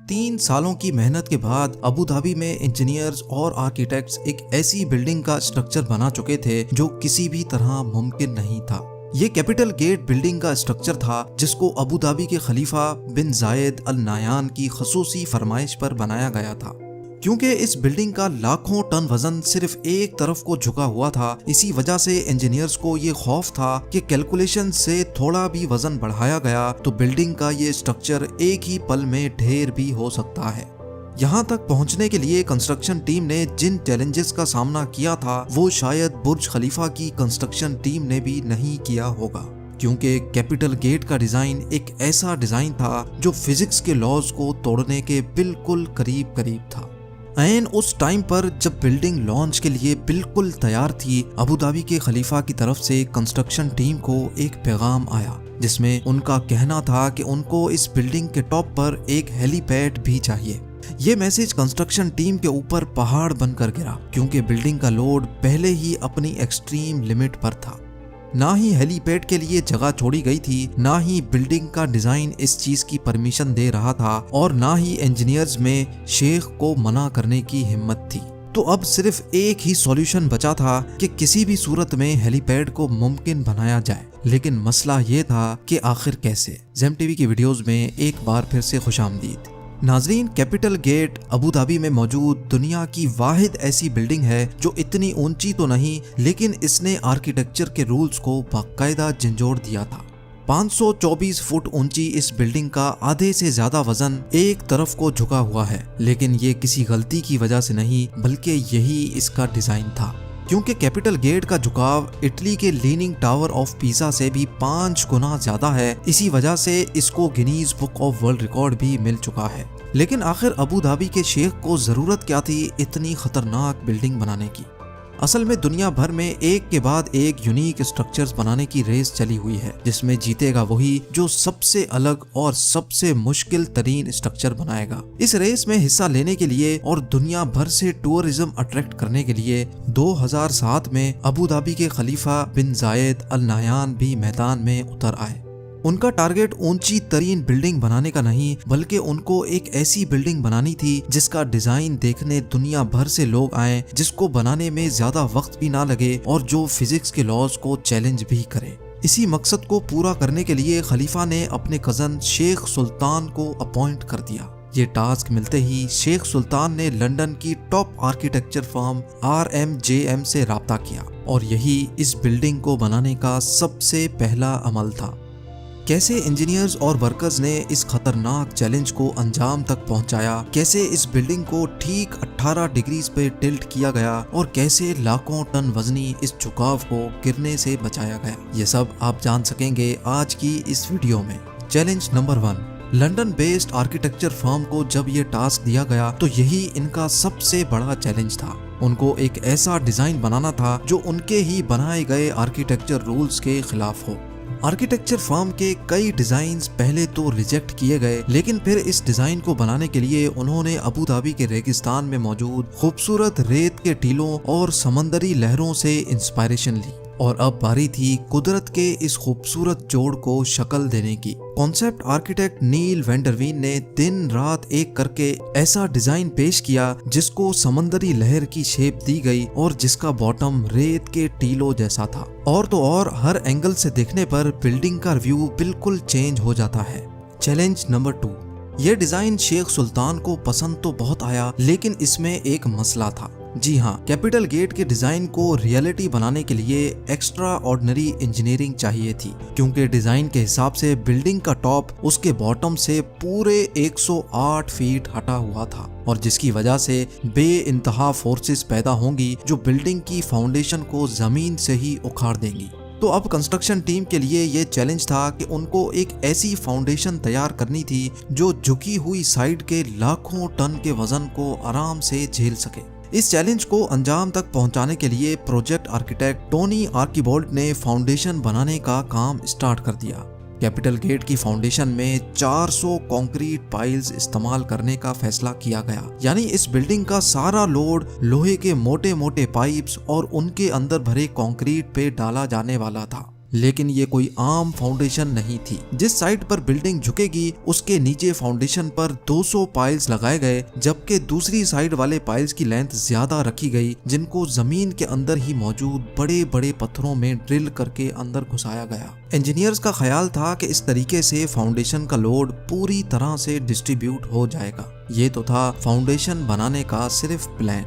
3 सालों की मेहनत के बाद अबू धाबी में इंजीनियर्स और आर्किटेक्ट्स एक ऐसी बिल्डिंग का स्ट्रक्चर बना चुके थे जो किसी भी तरह मुमकिन नहीं था। ये कैपिटल गेट बिल्डिंग का स्ट्रक्चर था जिसको अबू धाबी के खलीफा बिन जायद अल नायान की खसूसी फरमाइश पर बनाया गया था। क्योंकि इस बिल्डिंग का लाखों टन वजन सिर्फ एक तरफ को झुका हुआ था, इसी वजह से इंजीनियर्स को ये खौफ था कि कैलकुलेशन से थोड़ा भी वजन बढ़ाया गया तो बिल्डिंग का ये स्ट्रक्चर एक ही पल में ढेर भी हो सकता है। यहाँ तक पहुँचने के लिए कंस्ट्रक्शन टीम ने जिन चैलेंजेस का सामना किया था वो शायद बुर्ज खलीफा की कंस्ट्रक्शन टीम ने भी नहीं किया होगा, क्योंकि कैपिटल गेट का डिजाइन एक ऐसा डिजाइन था जो फिजिक्स के लॉज को तोड़ने के बिल्कुल करीब करीब था। ऐन उस टाइम पर जब बिल्डिंग लॉन्च के लिए बिल्कुल तैयार थी, अबू धाबी के खलीफा की तरफ से कंस्ट्रक्शन टीम को एक पैगाम आया जिसमें उनका कहना था कि उनको इस बिल्डिंग के टॉप पर एक हेलीपैड भी चाहिए। ये मैसेज कंस्ट्रक्शन टीम के ऊपर पहाड़ बनकर गिरा, क्योंकि बिल्डिंग का लोड पहले ही अपनी एक्सट्रीम लिमिट पर था। ना ही हेलीपैड के लिए जगह छोड़ी गई थी, ना ही बिल्डिंग का डिजाइन इस चीज की परमिशन दे रहा था और ना ही इंजीनियर्स में शेख को मना करने की हिम्मत थी। तो अब सिर्फ एक ही सॉल्यूशन बचा था कि किसी भी सूरत में हेलीपैड को मुमकिन बनाया जाए। लेकिन मसला ये था कि आखिर कैसे। ज़ेम टीवी की वीडियोस में एक बार फिर से खुशामदीद। नाजरीन, कैपिटल गेट अबू धाबी में मौजूद दुनिया की वाहिद ऐसी बिल्डिंग है जो इतनी ऊंची तो नहीं, लेकिन इसने आर्किटेक्चर के रूल्स को बाकायदा झंझोड़ दिया था। 524 फुट ऊंची इस बिल्डिंग का आधे से ज्यादा वजन एक तरफ को झुका हुआ है, लेकिन ये किसी गलती की वजह से नहीं बल्कि यही इसका डिजाइन था। क्योंकि कैपिटल गेट का झुकाव इटली के लीनिंग टावर ऑफ पीसा से भी 5 गुना ज्यादा है, इसी वजह से इसको Guinness book of world record भी मिल चुका है। लेकिन आखिर अबू धाबी के शेख को जरूरत क्या थी इतनी खतरनाक बिल्डिंग बनाने की। असल में दुनिया भर में एक के बाद एक यूनिक स्ट्रक्चर्स बनाने की रेस चली हुई है, जिसमें जीतेगा वही जो सबसे अलग और सबसे मुश्किल तरीन स्ट्रक्चर बनाएगा। इस रेस में हिस्सा लेने के लिए और दुनिया भर से टूरिज्म अट्रैक्ट करने के लिए 2007 में अबू धाबी के खलीफा बिन जायद अल नायान भी मैदान में उतर आए। उनका टारगेट ऊंची तरीन बिल्डिंग बनाने का नहीं, बल्कि उनको एक ऐसी बिल्डिंग बनानी थी जिसका डिजाइन देखने दुनिया भर से लोग आए, जिसको बनाने में ज्यादा वक्त भी ना लगे और जो फिजिक्स के लॉज को चैलेंज भी करे। इसी मकसद को पूरा करने के लिए खलीफा ने अपने कजन शेख सुल्तान को अपॉइंट कर दिया। ये टास्क मिलते ही शेख सुल्तान ने लंदन की टॉप आर्किटेक्चर फर्म RMJM से राब्ता किया और यही इस बिल्डिंग को बनाने का सबसे पहला अमल था। कैसे इंजीनियर्स और वर्कर्स ने इस खतरनाक चैलेंज को अंजाम तक पहुंचाया, कैसे इस बिल्डिंग को ठीक 18 डिग्रीज पे टिल्ट किया गया और कैसे लाखों टन वजनी इस झुकाव को गिरने से बचाया गया, ये सब आप जान सकेंगे आज की इस वीडियो में। Challenge number 1। London based architecture firm को जब ये टास्क दिया गया तो यही इनका सबसे बड़ा चैलेंज था। उनको एक ऐसा डिजाइन बनाना था जो उनके ही बनाए गए आर्किटेक्चर रूल्स के खिलाफ हो। आर्किटेक्चर फर्म के कई डिजाइन्स पहले तो रिजेक्ट किए गए, लेकिन फिर इस डिजाइन को बनाने के लिए उन्होंने अबू धाबी के रेगिस्तान में मौजूद खूबसूरत रेत के टीलों और समंदरी लहरों से इंस्पायरेशन ली और अब बारी थी कुदरत के इस खूबसूरत जोड़ को शक्ल देने की। कॉन्सेप्ट आर्किटेक्ट नील वेंडरवीन ने दिन रात एक करके ऐसा डिजाइन पेश किया जिसको समंदरी लहर की शेप दी गई और जिसका बॉटम रेत के टीलों जैसा था। और तो और हर एंगल से देखने पर बिल्डिंग का व्यू बिल्कुल चेंज हो जाता है। Challenge number 2। यह डिजाइन शेख सुल्तान को पसंद तो बहुत आया, लेकिन इसमें एक मसला था। जी हाँ, कैपिटल गेट के डिजाइन को रियलिटी बनाने के लिए एक्स्ट्रा ऑर्डिनरी इंजीनियरिंग चाहिए थी, क्योंकि डिजाइन के हिसाब से बिल्डिंग का टॉप उसके बॉटम से पूरे 108 फीट हटा हुआ था और जिसकी वजह से बेइंतहा फोर्सेस पैदा होंगी जो बिल्डिंग की फाउंडेशन को जमीन से ही उखाड़ देंगी। तो अब कंस्ट्रक्शन टीम के लिए ये चैलेंज था कि उनको एक ऐसी फाउंडेशन तैयार करनी थी जो झुकी हुई साइड के लाखों टन के वजन को आराम से झेल सके। इस चैलेंज को अंजाम तक पहुंचाने के लिए प्रोजेक्ट आर्किटेक्ट टोनी आर्किबोल्ड ने फाउंडेशन बनाने का काम स्टार्ट कर दिया। कैपिटल गेट की फाउंडेशन में 400 कंक्रीट पाइल्स इस्तेमाल करने का फैसला किया गया, यानी इस बिल्डिंग का सारा लोड लोहे के मोटे मोटे पाइप्स और उनके अंदर भरे कंक्रीट पे डाला जाने वाला था। लेकिन ये कोई आम फाउंडेशन नहीं थी। जिस साइड पर बिल्डिंग झुकेगी उसके नीचे फाउंडेशन पर 200 पाइल्स लगाए गए, जबकि दूसरी साइड वाले पाइल्स की लेंथ ज्यादा रखी गई, जिनको जमीन के अंदर ही मौजूद बड़े बड़े पत्थरों में ड्रिल करके अंदर घुसाया गया। इंजीनियर्स का ख्याल था कि इस तरीके से फाउंडेशन का लोड पूरी तरह से डिस्ट्रीब्यूट हो जाएगा। ये तो था फाउंडेशन बनाने का सिर्फ plan.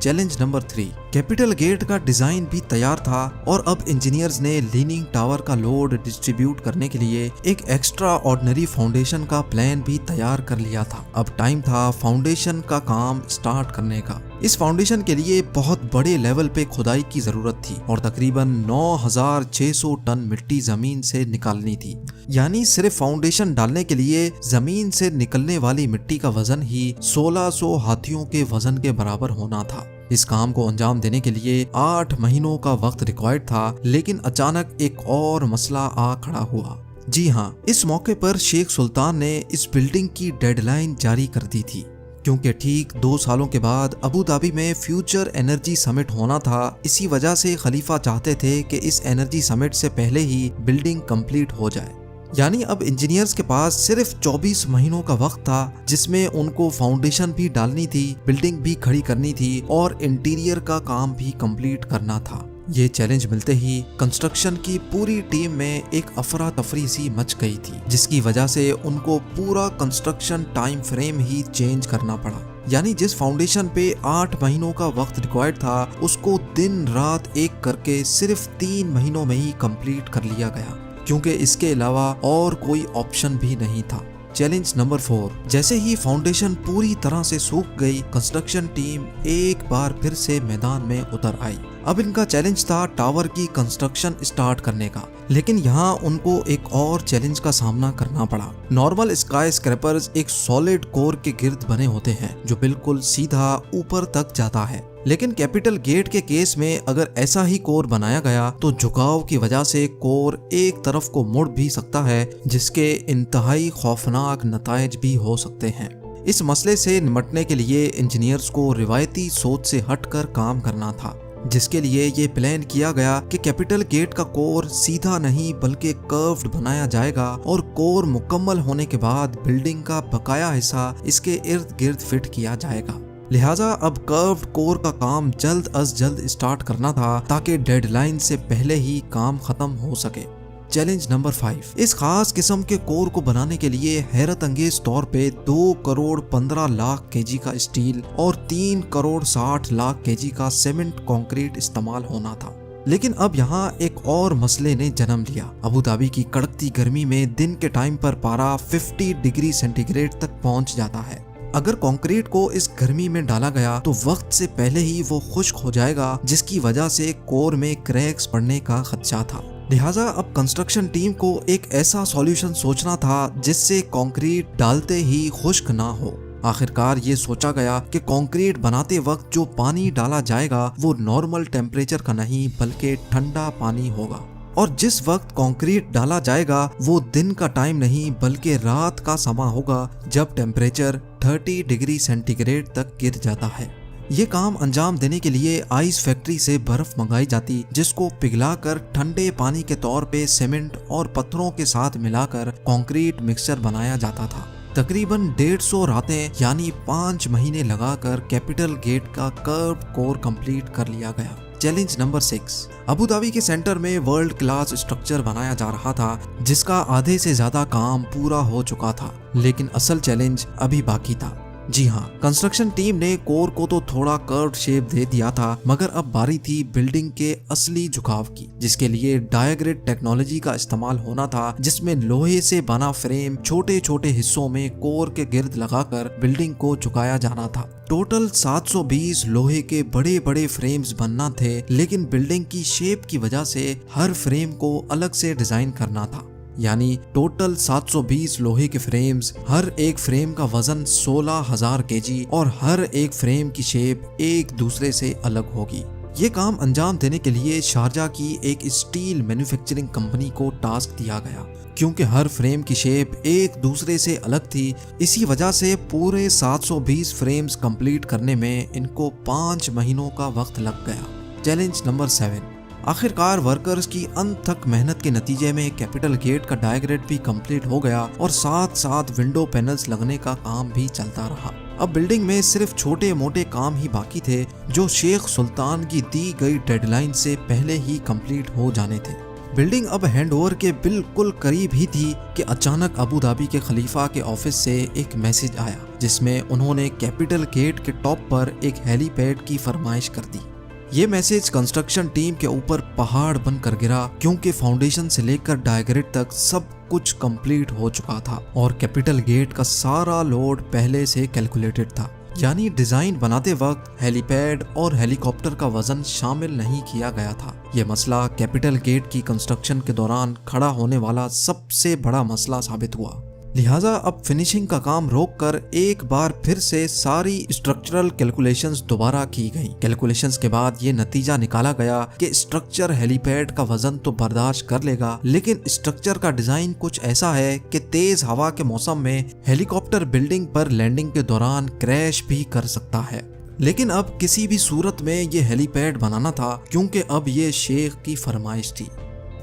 Challenge number 3, capital gate का डिजाइन भी तैयार था और अब इंजीनियर्स ने लीनिंग टावर का लोड डिस्ट्रीब्यूट करने के लिए एक एक्स्ट्रा ऑर्डिनरी फाउंडेशन का प्लान भी तैयार कर लिया था। अब टाइम था फाउंडेशन का काम स्टार्ट करने का। इस फाउंडेशन के लिए बहुत बड़े लेवल पे खुदाई की जरूरत थी और तकरीबन 9600 टन मिट्टी जमीन से निकालनी थी। यानी सिर्फ फाउंडेशन डालने के लिए जमीन से निकलने वाली मिट्टी का वजन ही 1600 हाथियों के वजन के बराबर होना था। इस काम को अंजाम देने के लिए 8 महीनों का वक्त रिक्वायर्ड था, लेकिन अचानक एक और मसला आ खड़ा हुआ। जी हाँ, इस मौके पर शेख सुल्तान ने इस बिल्डिंग की डेडलाइन जारी कर दी थी, क्योंकि ठीक 2 सालों के बाद अबू धाबी में फ्यूचर एनर्जी समिट होना था। इसी वजह से खलीफा चाहते थे कि इस एनर्जी समिट से पहले ही बिल्डिंग कंप्लीट हो जाए। यानी अब इंजीनियर्स के पास सिर्फ 24 महीनों का वक्त था, जिसमें उनको फाउंडेशन भी डालनी थी, बिल्डिंग भी खड़ी करनी थी और इंटीरियर का काम भी कंप्लीट करना था। ये चैलेंज मिलते ही कंस्ट्रक्शन की पूरी टीम में एक अफरा तफरी सी मच गई थी, जिसकी वजह से उनको पूरा कंस्ट्रक्शन टाइम फ्रेम ही चेंज करना पड़ा। यानी जिस फाउंडेशन पे 8 महीनों का वक्त रिक्वायर्ड था, उसको दिन रात एक करके सिर्फ 3 महीनों में ही कंप्लीट कर लिया गया, क्योंकि इसके अलावा और कोई ऑप्शन भी नहीं था। चैलेंज नंबर 4, जैसे ही फाउंडेशन पूरी तरह से सूख गई, कंस्ट्रक्शन टीम एक बार फिर से मैदान में उतर आई। अब इनका चैलेंज था टावर की कंस्ट्रक्शन स्टार्ट करने का, लेकिन यहाँ उनको एक और चैलेंज का सामना करना पड़ा। नॉर्मल स्काई स्क्रैपर्स एक सॉलिड कोर के गिर्द बने होते हैं जो बिल्कुल सीधा ऊपर तक जाता है, लेकिन कैपिटल गेट के केस में अगर ऐसा ही कोर बनाया गया तो झुकाव की वजह से कोर एक तरफ को मुड़ भी सकता है, जिसके इंतहाई खौफनाक नतायज भी हो सकते हैं। इस मसले से निपटने के लिए इंजीनियर्स को रिवायती सोच से हटकर काम करना था, जिसके लिए ये प्लान किया गया कि कैपिटल गेट का कोर सीधा नहीं बल्कि कर्व्ड बनाया जाएगा और कोर मुकम्मल होने के बाद बिल्डिंग का बकाया हिस्सा इसके इर्द गिर्द फिट किया जाएगा। लिहाजा अब कर्व्ड कोर का काम जल्द अज जल्द स्टार्ट करना था, ताकि डेडलाइन से पहले ही काम खत्म हो सके। चैलेंज नंबर 5, इस खास किस्म के कोर को बनाने के लिए हैरत अंगेज तौर पे 2 करोड़ 15 लाख केजी का स्टील और 3 करोड़ 60 लाख केजी का सीमेंट कंक्रीट इस्तेमाल होना था। लेकिन अब यहाँ एक और मसले ने जन्म लिया। अबू धाबी की कड़कती गर्मी में दिन के टाइम पर पारा 50 डिग्री सेंटीग्रेड तक पहुँच जाता है। अगर कंक्रीट को इस गर्मी में डाला गया तो वक्त से पहले ही वो खुश्क हो जाएगा, जिसकी वजह से कोर में क्रैक्स पड़ने का खदशा था। लिहाजा अब कंस्ट्रक्शन टीम को एक ऐसा सॉल्यूशन सोचना था जिससे कंक्रीट डालते ही खुश्क ना हो। आखिरकार ये सोचा गया कि कंक्रीट बनाते वक्त जो पानी डाला जाएगा वो नॉर्मल टेम्परेचर का नहीं बल्कि ठंडा पानी होगा, और जिस वक्त कंक्रीट डाला जाएगा वो दिन का टाइम नहीं बल्कि रात का समय होगा, जब टेम्परेचर 30 डिग्री सेंटीग्रेड तक गिर जाता है। ये काम अंजाम देने के लिए आइस फैक्ट्री से बर्फ मंगाई जाती, जिसको पिघलाकर ठंडे पानी के तौर पे सीमेंट और पत्थरों के साथ मिलाकर कंक्रीट मिक्सचर बनाया जाता था। तकरीबन 150 रातें यानी 5 महीने लगाकर कैपिटल गेट का कर्व कोर कंप्लीट कर लिया गया। चैलेंज नंबर 6, अबू धाबी के सेंटर में वर्ल्ड क्लास स्ट्रक्चर बनाया जा रहा था, जिसका आधे से ज्यादा काम पूरा हो चुका था, लेकिन असल चैलेंज अभी बाकी था। जी हाँ, कंस्ट्रक्शन टीम ने कोर को तो थोड़ा कर्व्ड शेप दे दिया था, मगर अब बारी थी बिल्डिंग के असली झुकाव की, जिसके लिए डायग्रेड टेक्नोलॉजी का इस्तेमाल होना था, जिसमें लोहे से बना फ्रेम छोटे छोटे हिस्सों में कोर के गिर्द लगाकर बिल्डिंग को झुकाया जाना था। टोटल 720 लोहे के बड़े बड़े फ्रेम्स बनना थे, लेकिन बिल्डिंग की शेप की वजह से हर फ्रेम को अलग से डिजाइन करना था। यानी टोटल 720 लोहे के फ्रेम्स, हर एक फ्रेम का वजन 16,000 केजी और हर एक फ्रेम की शेप एक दूसरे से अलग होगी। ये काम अंजाम देने के लिए शारजा की एक स्टील मैन्युफैक्चरिंग कंपनी को टास्क दिया गया, क्योंकि हर फ्रेम की शेप एक दूसरे से अलग थी। इसी वजह से पूरे 720 फ्रेम्स कंप्लीट करने में इनको 5 महीनों का वक्त लग गया। चैलेंज नंबर 7, आखिरकार वर्कर्स की अनथक मेहनत के नतीजे में कैपिटल गेट का डायग्रेड भी कंप्लीट हो गया और साथ साथ विंडो पैनल्स लगने का काम भी चलता रहा। अब बिल्डिंग में सिर्फ छोटे मोटे काम ही बाकी थे जो शेख सुल्तान की दी गई डेडलाइन से पहले ही कंप्लीट हो जाने थे। बिल्डिंग अब हैंडओवर के बिल्कुल करीब ही थी कि अचानक अबू धाबी के खलीफा के ऑफिस से एक मैसेज आया जिसमें उन्होंने कैपिटल गेट के टॉप पर एक हेलीपैड की फरमाइश कर दी। ये मैसेज कंस्ट्रक्शन टीम के ऊपर पहाड़ बनकर गिरा क्योंकि फाउंडेशन से लेकर डायग्रेड तक सब कुछ कंप्लीट हो चुका था और कैपिटल गेट का सारा लोड पहले से कैलकुलेटेड था। यानी डिजाइन बनाते वक्त हेलीपैड और हेलीकॉप्टर का वजन शामिल नहीं किया गया था। यह मसला कैपिटल गेट की कंस्ट्रक्शन के दौरान खड़ा होने वाला सबसे बड़ा मसला साबित हुआ। लिहाजा अब फिनिशिंग का काम रोककर एक बार फिर से सारी स्ट्रक्चरल कैलकुलेशंस दोबारा की गई। कैलकुलेशंस के बाद ये नतीजा निकाला गया कि स्ट्रक्चर हेलीपैड का वजन तो बर्दाश्त कर लेगा, लेकिन स्ट्रक्चर का डिजाइन कुछ ऐसा है कि तेज हवा के मौसम में हेलीकॉप्टर बिल्डिंग पर लैंडिंग के दौरान क्रैश भी कर सकता है। लेकिन अब किसी भी सूरत में ये हेलीपैड बनाना था क्योंकि अब ये शेख की फरमाइश थी।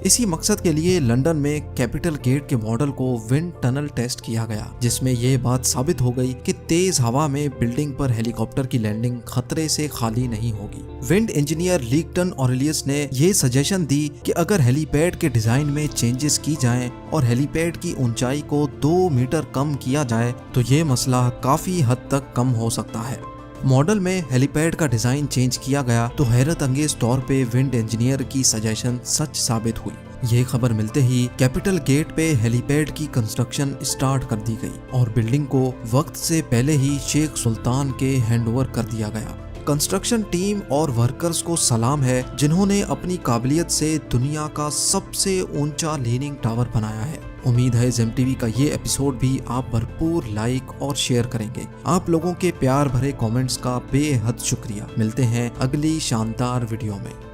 इसी मकसद के लिए लंदन में कैपिटल गेट के मॉडल को विंड टनल टेस्ट किया गया जिसमें यह बात साबित हो गई कि तेज हवा में बिल्डिंग पर हेलीकॉप्टर की लैंडिंग खतरे से खाली नहीं होगी। विंड इंजीनियर लीगटन ऑरेलियस ने यह सजेशन दी कि अगर हेलीपैड के डिजाइन में चेंजेस की जाएं और हेलीपैड की ऊंचाई को 2 मीटर कम किया जाए तो ये मसला काफी हद तक कम हो सकता है। मॉडल में हेलीपैड का डिजाइन चेंज किया गया तो हैरत अंगेज तौर पे विंड इंजीनियर की सजेशन सच साबित हुई। ये खबर मिलते ही कैपिटल गेट पे हेलीपैड की कंस्ट्रक्शन स्टार्ट कर दी गई और बिल्डिंग को वक्त से पहले ही शेख सुल्तान के हैंडओवर कर दिया गया। कंस्ट्रक्शन टीम और वर्कर्स को सलाम है जिन्होंने अपनी काबिलियत से दुनिया का सबसे ऊंचा लीनिंग टावर बनाया है। उम्मीद है ZEM का ये एपिसोड भी आप भरपूर लाइक और शेयर करेंगे। आप लोगों के प्यार भरे कमेंट्स का बेहद शुक्रिया। मिलते हैं अगली शानदार वीडियो में।